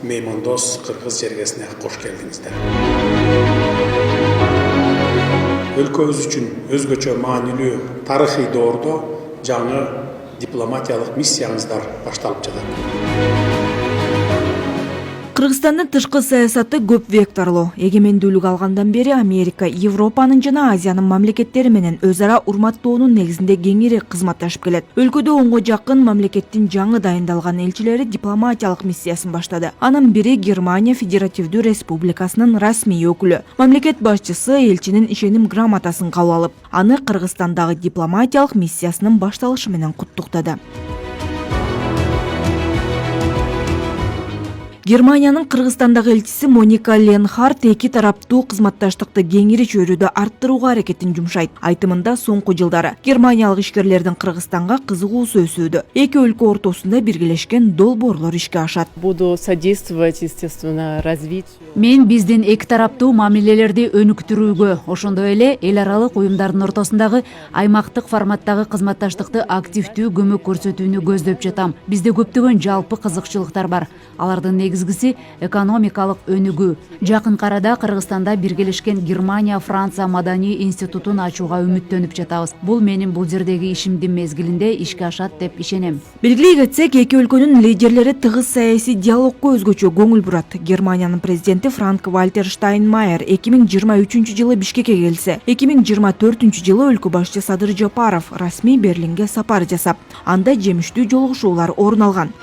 Меймандос Кыргыз жергесине кош келдиңиздер. Өлкөбүз үчүн өзгөчө маанилүү тарыхый доордо жаңы дипломатиялык миссияңыздар башталып жатат. Кыргызстандын тышкы саясаты көп векторлуу. Эгемендүүлүк алгандан бери Америка, Европанын жана Азиянын мамлекеттери менен өз ара урматтоонун негизинде кеңири кызматташып келет. Өлкөдө онго жакын мамлекеттин жаңы дайындалган элчилери дипломатиялык миссиясын баштады. Анын бири Германия Федеративдүү Республикасынын расмий өкүлү. Мамлекет башчысы элчинин ишеним грамотасын кабыл алып, аны Кыргызстандагы дипломатиялык миссиясынын башталышы менен куттуктады. Германиянын Кыргызстандагы элчиси Моника Ленхарт эки тараптуу кызматташтыкты кеңири чөйрөдө арттырууга аракетин жумшайт. Айтымында соңку жылдары германиялык ишкерлердин Кыргызстанга кызыгуусу өсүүдө. Эки өлкө ортосунда биргелешкен долбоорлор ишке ашат. Буду содействовать, естественно, развитию. Мен биздин эки тараптуу мамилелерди өнүктүрүүгө, ошондой эле эл аралык уюмдардын ортосундагы аймактык форматтагы кызматташтыкты активдүү көмөк көрсөтүүнү көздөп жатам. Бизде көптөгөн жалпы кызыкчылыктар бар. Алардын негизгиси экономикалык өнүгүү. Жакын арада Кыргызстанда биргелешкен Германия, Франция маданий институтун ачууга үмүттөнүп жатабыз. Бул менин бул жердеги ишимдин мезгилинде ишке ашат деп ишенем. Белгилей кетсек, эки өлкөнүн лидерлери тыгыз саясий диалогко өзгөчө көңүл бурат. Германиянын президенти Франк-Вальтер Штайнмайер 2023 жылы Бишкекке келсе, 2024 жылы өлкө башчы Садыр Жапаров расмий Берлинге сапар жасап, анда жемиштүү жолугушуулар орун алган.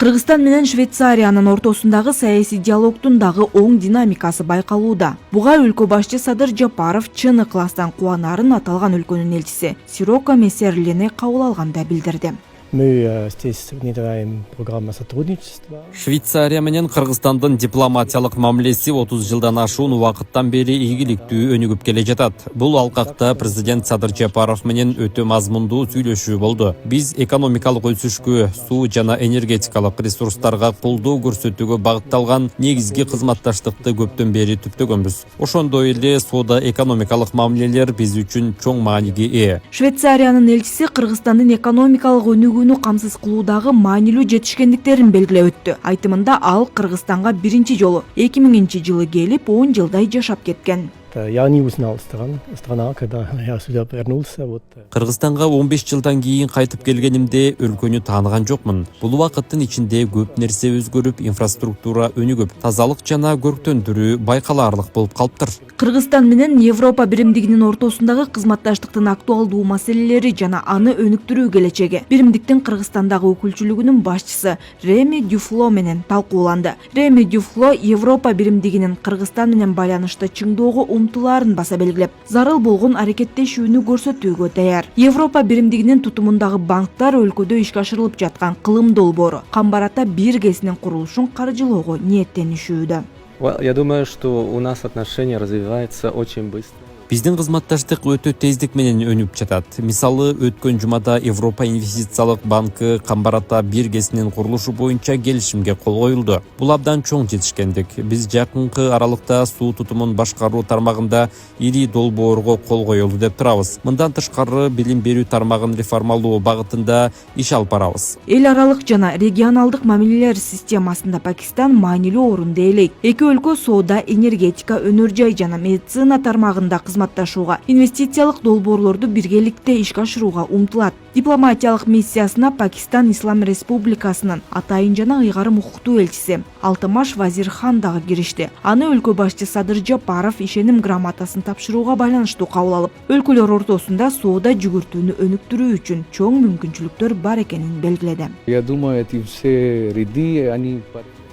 Кыргызстан менен Швейцариянын ортосундагы саясий диалогтун дагы оң динамикасы байкалууда. Буга өлкө башчы Садыр Жапаров чын ыкластан кубанарын аталган өлкөнүн элчиси Сирока Мессерлини кабыл алганда билдирди. Мы здесь внедряем программу сотрудничества. Швейцария менен Кыргызстандын дипломатиялык мамилеси 30 жылдан ашуун убакыттан бери ийгиликтүү өнүгүп келе жатат. Бул алкакта президент Садыр Жапаров менен өтө мазмундуу сүйлөшүү болду. Биз экономикалык өсүшкө, суу жана энергетикалык ресурстарга колдоо көрсөтүүгө багытталган негизги кызматташтыкты көптөн бери түптөгөнбүз. Ошондой эле соода экономикалык мамилелер биз үчүн чоң мааниге ээ. Швейцариянын элчиси Кыргызстандын экономикалык өнүгүүнү камсыз кылуудагы маанилүү жетишкендиктерин белгилеп өттү. Айтымында ал Кыргызстанга биринчи жолу 2000 жылы келип 10 жылдай жашап кеткен. Я не узнал страна, когда я сюда вернулся. Кыргызстанга 15 жылдан кийин кайтып келгенимде өлкөнү тааныган жокмун. Бул убакыттын ичинде көп нерсе өзгөрүп, инфраструктура өнүгүп, тазалык жана көрктөндүрүү байкалаарлык болуп калыптыр. Кыргызстан менен Европа биримдигинин ортосундагы кызматташтыктын актуалдуу маселелери жана аны өнүктүрүү келечеги биримдиктин Кыргызстандагы өкүлчүлүгүнүн башчысы Реми Дюфло менен талкууланды. Реми Дюфло Европа биримдигинин Кыргызстан менен байланышты чыңдоого умтулаарын баса белгилеп, зарыл болгон аракеттешүүнү көрсөтүүгө даяр. Европа биримдигинин тутумундагы банктар өлкөдө ишке ашырылып жаткан кылым долбоору Камбарата биргесинин курулушун каржылоого ниеттенишүүдө. Я думаю, что у нас отношения развиваются очень быстро. Биздин кызматташтык өтө тездик менен өнүп жатат. Мисалы, өткөн жумада Европа инвестициялык банкы Камбарата биргесинин курулушу боюнча келишимге кол коюлду. Бул абдан чоң жетишкендик. Биз жакынкы аралыкта суу тутумун башкаруу тармагында ири долбоорго кол коюлду деп турабыз. Мындан тышкары билим берүү тармагын реформалоо багытында иш алып барабыз. Эл аралык жана регионалдык мамилелер системасында Пакистан маанилүү орунду ээлейт. Эки өлкө соода, энергетика, өнөр жай жана медицина тармагында кызматташууга, инвестициялык долбоорлорду биргеликте ишке ашырууга умтулат. Дипломатиялык миссиясына Пакистан Ислам Республикасынын атайын жана ыйгарым укуктуу элчиси Алтымаш Вазирхан дагы киришти. Аны өлкө башчы Садыр Жапаров ишеним грамотасын тапшырууга байланыштуу кабыл алып, өлкөлөр ортосунда соода жүгүртүүнү өнүктүрүү үчүн чоң мүмкүнчүлүктөр бар экенин белгиледи. Я думаю, эти все ряды, они...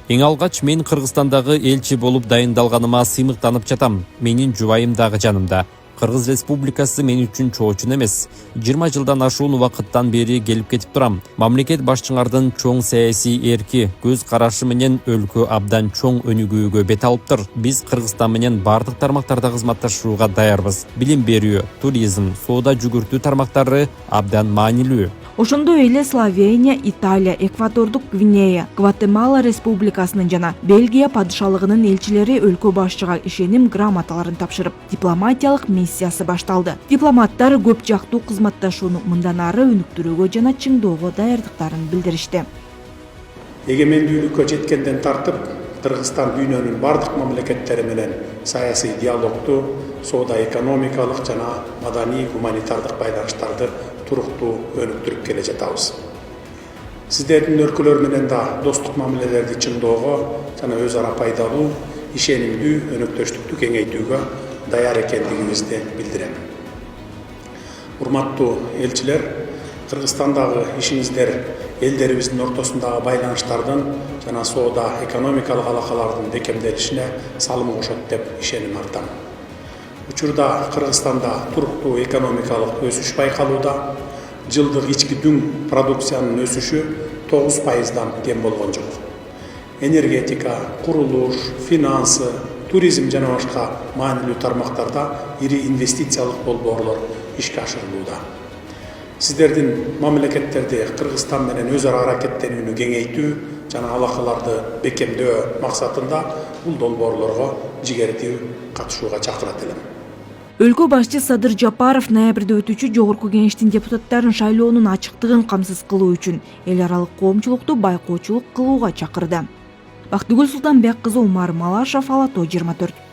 Эң алгач мен Кыргызстандагы элчи болуп дайындалганыма сыймыктанып жатам. Менин жубайым дагы жанымда. Кыргыз Республикасы мен үчүн чоочун эмес. 20 жылдан ашуун убакыттан бери келип кетип турам. Мамлекет башчыңардын чоң саясий эрки, көз карашы менен өлкө абдан чоң өнүгүүгө бет алыптыр. Биз Кыргызстан менен бардык тармактарда кызматташууга даярбыз. Билим берүү, туризм, соода жүгүртүү тармактары абдан маанилүү. Ошондой эле Словения, Италия, Эквадордук Гвинея, Гватемала Республикасынын жана Бельгия падышалыгынын элчилери өлкө башчыга ишеним грамоталарын тапшырып, дипломатиялык миссиясы башталды. Дипломаттар көп жактуу кызматташууну мындан ары өнүктүрүүгө жана чыңдоого даярдыктарын билдиришти. эгемендүүлүккө жеткенден тартып Кыргызстан дүйнөнүн бардык мамлекеттери менен саясий диалогду, соода экономикалык жана маданий гуманитардык байланыштарды туруктуу өнүктүрүп келе жатабыз. Сиздердин өлкөлөр менен да достук мамилелерди чыңдоого жана өз ара пайдалуу, ишенимдүү өнөктөштүктү кеңейтүүгө даяр экендигибизди билдирем. Урматтуу элчилер, Кыргызстандагы ишиңиздер элдерибиздин ортосундагы байланыштардын жана соода экономикалык алакалардын бекемделишине салым кошот деп ишеним артам. Учурда Кыргызстанда туруктуу экономикалык өсүш байкалууда. Жылдык ички дүң продукциянын өсүшү 9%дан кем болгон жок. Энергетика, курулуш, финансы, туризм жана башка маанилүү тармактарда ири инвестициялык долбоорлор ишке ашырылууда. Сиздердин мамлекеттерди Кыргызстан менен өз ара аракеттенүүнү кеңейтүү жана алакаларды бекемдөө максатында бул долбоорлорго жигердүү катышууга чакырат элем. Өлкө башчы Садыр Жапаров ноябрда өтүүчү жогорку кеңештин депутаттарын шайлоонун ачыктыгын камсыз кылуу үчүн эл аралык коомчулукту байкоочулук кылууга чакырды. Бактыгүл Султанбек кызы, Умар Малашев, Ала Тоо 24.